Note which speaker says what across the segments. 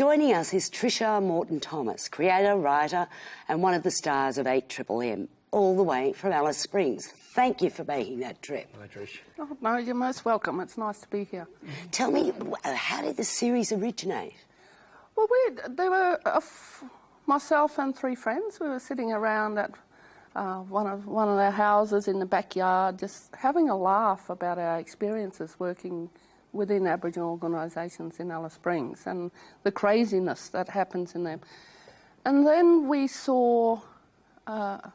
Speaker 1: Joining us is Trisha Morton-Thomas, creator, writer and one of the stars of 8MMM, all the way from Alice Springs. Thank you for making that trip.
Speaker 2: Hi, Trish.
Speaker 3: Oh, no, you're most welcome. It's nice to be here.
Speaker 1: Tell me, how did the series originate?
Speaker 3: Well, there were myself and three friends. We were sitting around at one of their houses in the backyard, just having a laugh about our experiences working within Aboriginal organisations in Alice Springs and the craziness that happens in them. And then we saw a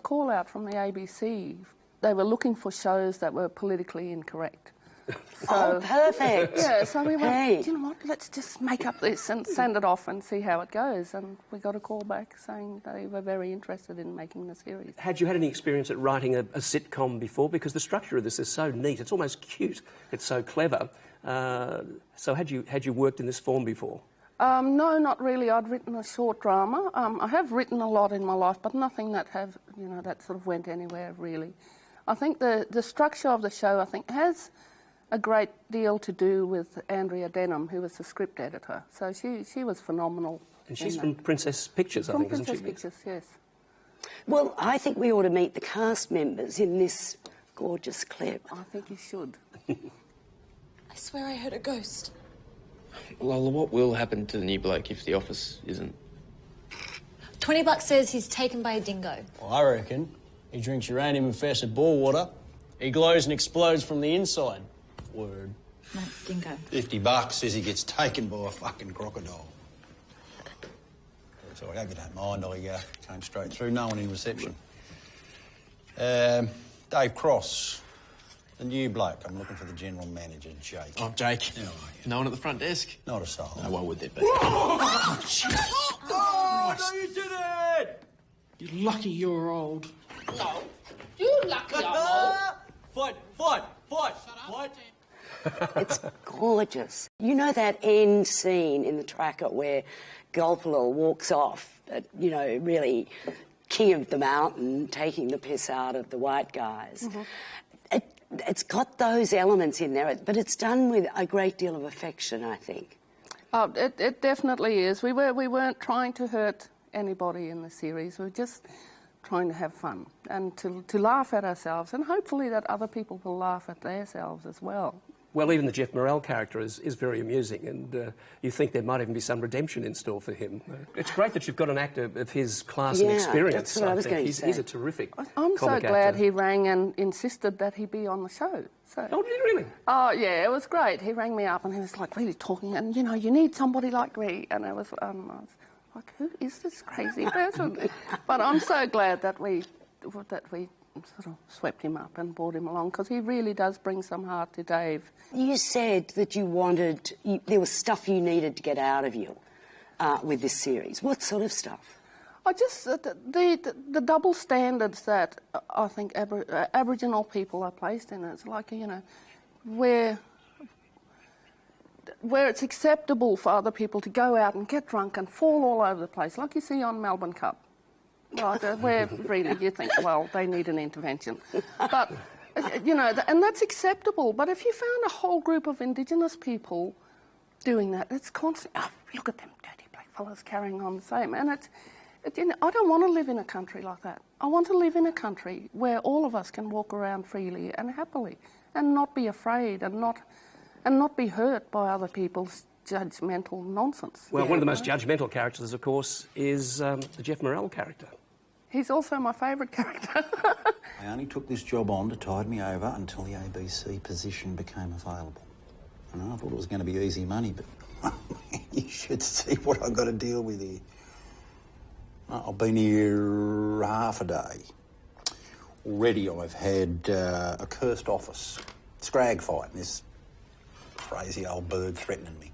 Speaker 3: call out from the ABC. They were looking for shows that were politically incorrect.
Speaker 1: So, perfect.
Speaker 3: Yeah, so we went,
Speaker 1: Hey.
Speaker 3: you know what, let's just make up this and send it off and see how it goes. And we got a call back saying they were very interested in making the series.
Speaker 2: Had you had any experience at writing a sitcom before? Because the structure of this is so neat. It's almost cute. It's so clever. So had you worked in this form before?
Speaker 3: No, not really. I'd written a short drama. I have written a lot in my life, but nothing that that sort of went anywhere really. I think the structure of the show, I think, has a great deal to do with Andrea Denham, who was the script editor. So she was phenomenal.
Speaker 2: And she's from Princess Pictures, I think, isn't she?
Speaker 3: From Princess Pictures, yes.
Speaker 1: Well, I think we ought to meet the cast members in this gorgeous clip.
Speaker 3: I think you should.
Speaker 4: I swear I heard a ghost.
Speaker 5: Lola, what will happen to the new bloke if the office isn't?
Speaker 4: $20 says he's taken by a dingo.
Speaker 6: Well, I reckon he drinks uranium-infested bore water. He glows and explodes from the inside. Word.
Speaker 4: No, dingo.
Speaker 7: $50 says he gets taken by a fucking crocodile. Sorry, I hope you don't mind. I came straight through. No one in reception. Dave Cross, the new bloke. I'm looking for the general manager, Jake.
Speaker 5: Oh, Jake.
Speaker 7: How are you?
Speaker 5: No one at the front desk?
Speaker 7: Not a soul.
Speaker 5: No, why would there be?
Speaker 7: Oh,
Speaker 5: no, you didn't! You're lucky you're old.
Speaker 3: No, you lucky I'm old.
Speaker 5: Fight!
Speaker 1: It's gorgeous. You know that end scene in the tracker where Gulpilil walks off, really king of the mountain, taking the piss out of the white guys. Mm-hmm. It's got those elements in there, but it's done with a great deal of affection, I think.
Speaker 3: Oh, it definitely is. We weren't trying to hurt anybody in the series. We were just trying to have fun and to laugh at ourselves, and hopefully that other people will laugh at themselves as well.
Speaker 2: Well, even the Jeff Morrell character is very amusing, and you think there might even be some redemption in store for him. It's great that you've got an actor of his class and experience.
Speaker 1: That's what I was going to say.
Speaker 2: He's a terrific
Speaker 3: I'm so
Speaker 2: comic
Speaker 3: glad
Speaker 2: actor.
Speaker 3: he rang and insisted that he be on the show. So.
Speaker 2: Oh, did he really?
Speaker 3: Oh, yeah, it was great. He rang me up and he was like really talking, and you need somebody like me. And I was like, who is this crazy person? But I'm so glad that we sort of swept him up and brought him along, because he really does bring some heart to Dave. You
Speaker 1: said that there was stuff you needed to get out of you with this series. What sort of stuff?
Speaker 3: I just the double standards that I think Aboriginal people are placed in. It's like, where it's acceptable for other people to go out and get drunk and fall all over the place, like you see on Melbourne Cup. Right, where really you think, well, they need an intervention. But, and that's acceptable. But if you found a whole group of Indigenous people doing that, it's constant, look at them dirty black fellas carrying on the same. And I don't want to live in a country like that. I want to live in a country where all of us can walk around freely and happily and not be afraid and not be hurt by other people's judgmental nonsense.
Speaker 2: Well, one of the most judgmental characters, of course, is the Jeff Morrell character.
Speaker 3: He's also my favourite character.
Speaker 7: I only took this job on to tide me over until the ABC position became available. I thought it was going to be easy money, but you should see what I've got to deal with here. I've been here half a day. Already I've had a cursed office, scrag fight, and this crazy old bird threatening me.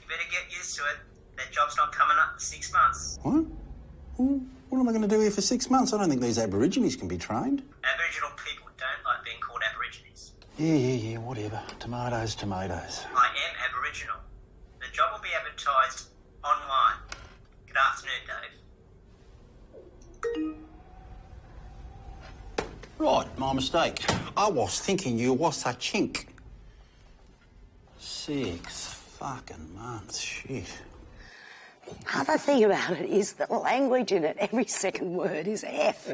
Speaker 8: You better get used to it. That job's not coming up for 6 months.
Speaker 7: What? What am I going to do here for 6 months? I don't think these Aborigines can be trained.
Speaker 8: Aboriginal people don't like being called Aborigines.
Speaker 7: Yeah, whatever. Tomatoes.
Speaker 8: I am Aboriginal. The job will be advertised online. Good afternoon, Dave.
Speaker 7: Right, my mistake. I was thinking you was a chink. 6 fucking months, shit.
Speaker 1: other thing about it is the language in it. Every second word is F.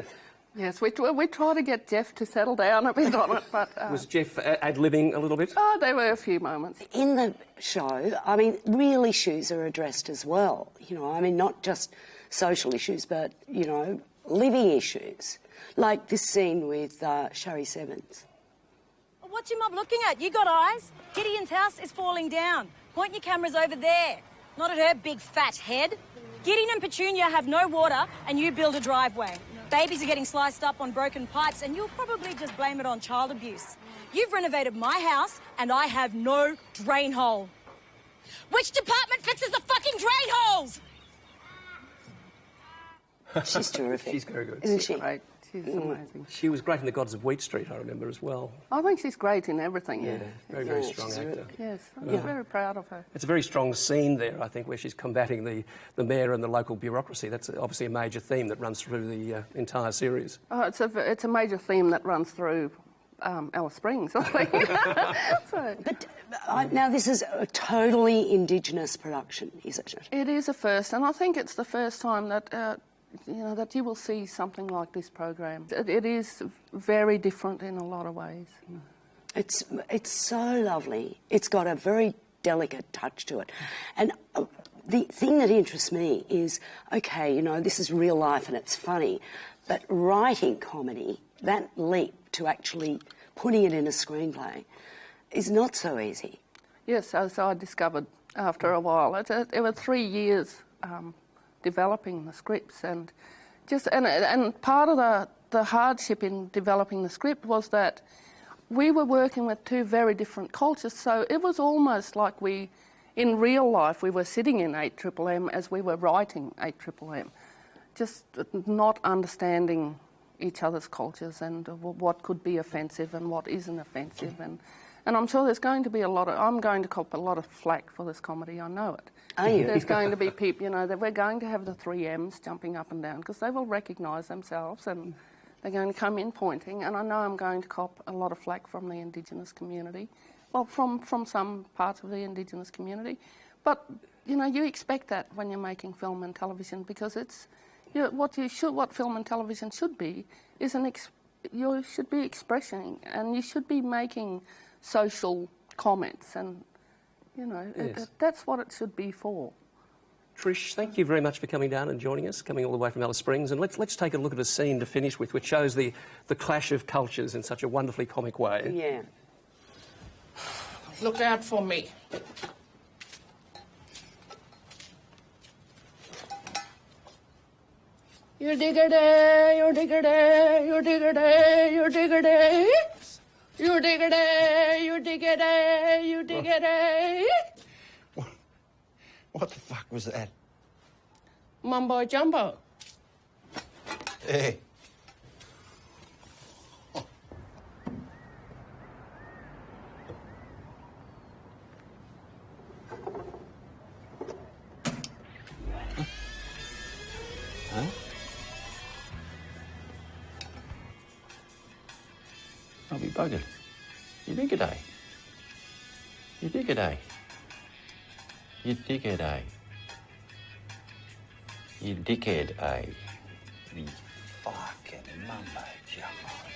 Speaker 3: Yes, we try to get Jeff to settle down a bit on it, but...
Speaker 2: Was Jeff ad-libbing a little bit?
Speaker 3: Oh, there were a few moments.
Speaker 1: In the show, I mean, real issues are addressed as well. You know, I mean, not just social issues, but, you know, living issues. Like this scene with Sherry Sevens.
Speaker 9: What's your mum looking at? You got eyes? Gideon's house is falling down. Point your cameras over there, not at her big fat head. Gideon and Petunia have no water and you build a driveway. Babies are getting sliced up on broken pipes and you'll probably just blame it on child abuse. You've renovated my house and I have no drain hole. Which department fixes the fucking drain holes?
Speaker 1: She's terrific.
Speaker 2: She's very good.
Speaker 1: Isn't she?
Speaker 3: Great. She's amazing.
Speaker 2: She was great in The Gods of Wheat Street, I remember, as well.
Speaker 3: I think she's great in everything.
Speaker 2: Yeah, very, very
Speaker 1: Yeah,
Speaker 2: strong
Speaker 1: she's
Speaker 2: actor.
Speaker 3: Yes, I'm very proud of her.
Speaker 2: It's a very strong scene there, I think, where she's combating the mayor and the local bureaucracy. That's obviously a major theme that runs through the entire series.
Speaker 3: Oh, it's a major theme that runs through Alice Springs, I think. So,
Speaker 1: But now this is a totally Indigenous production, isn't it?
Speaker 3: it is a first, and I think it's the first time that that you will see something like this program. It is very different in a lot of ways.
Speaker 1: It's so lovely. It's got a very delicate touch to it. And the thing that interests me is, okay, you know, this is real life and it's funny, but writing comedy, that leap to actually putting it in a screenplay is not so easy.
Speaker 3: Yes, so I discovered after a while. It was 3 years developing the scripts, and part of the hardship in developing the script was that we were working with two very different cultures, so it was almost like in real life, we were sitting in 8MMM as we were writing 8MMM, just not understanding each other's cultures and what could be offensive and what isn't offensive, and I'm sure there's going to be I'm going to cop a lot of flack for this comedy, I know it.
Speaker 1: Are you?
Speaker 3: There's going to be people, that we're going to have the 3Ms jumping up and down because they will recognise themselves and they're going to come in pointing, and I know I'm going to cop a lot of flack from the Indigenous community, well, from some parts of the Indigenous community. But, you expect that when you're making film and television because it's, what film and television should be is you should be expressing and you should be making social comments and,
Speaker 2: Yes.
Speaker 3: that's what it should be for.
Speaker 2: Trish, thank you very much for coming down and joining us, coming all the way from Alice Springs. And let's take a look at a scene to finish with, which shows the clash of cultures in such a wonderfully comic way.
Speaker 1: Yeah.
Speaker 3: Look out for me. You diggity, you diggity, you diggity, you diggity. You diggity, you diggity, you diggity.
Speaker 7: What the fuck was that?
Speaker 3: Mumbo jumbo.
Speaker 7: Hey. Huh? I'll be buggered. You dig it, eh? You dig it, eh? You dickhead, eh? You dickhead, eh? You fucking mumbo jumbo.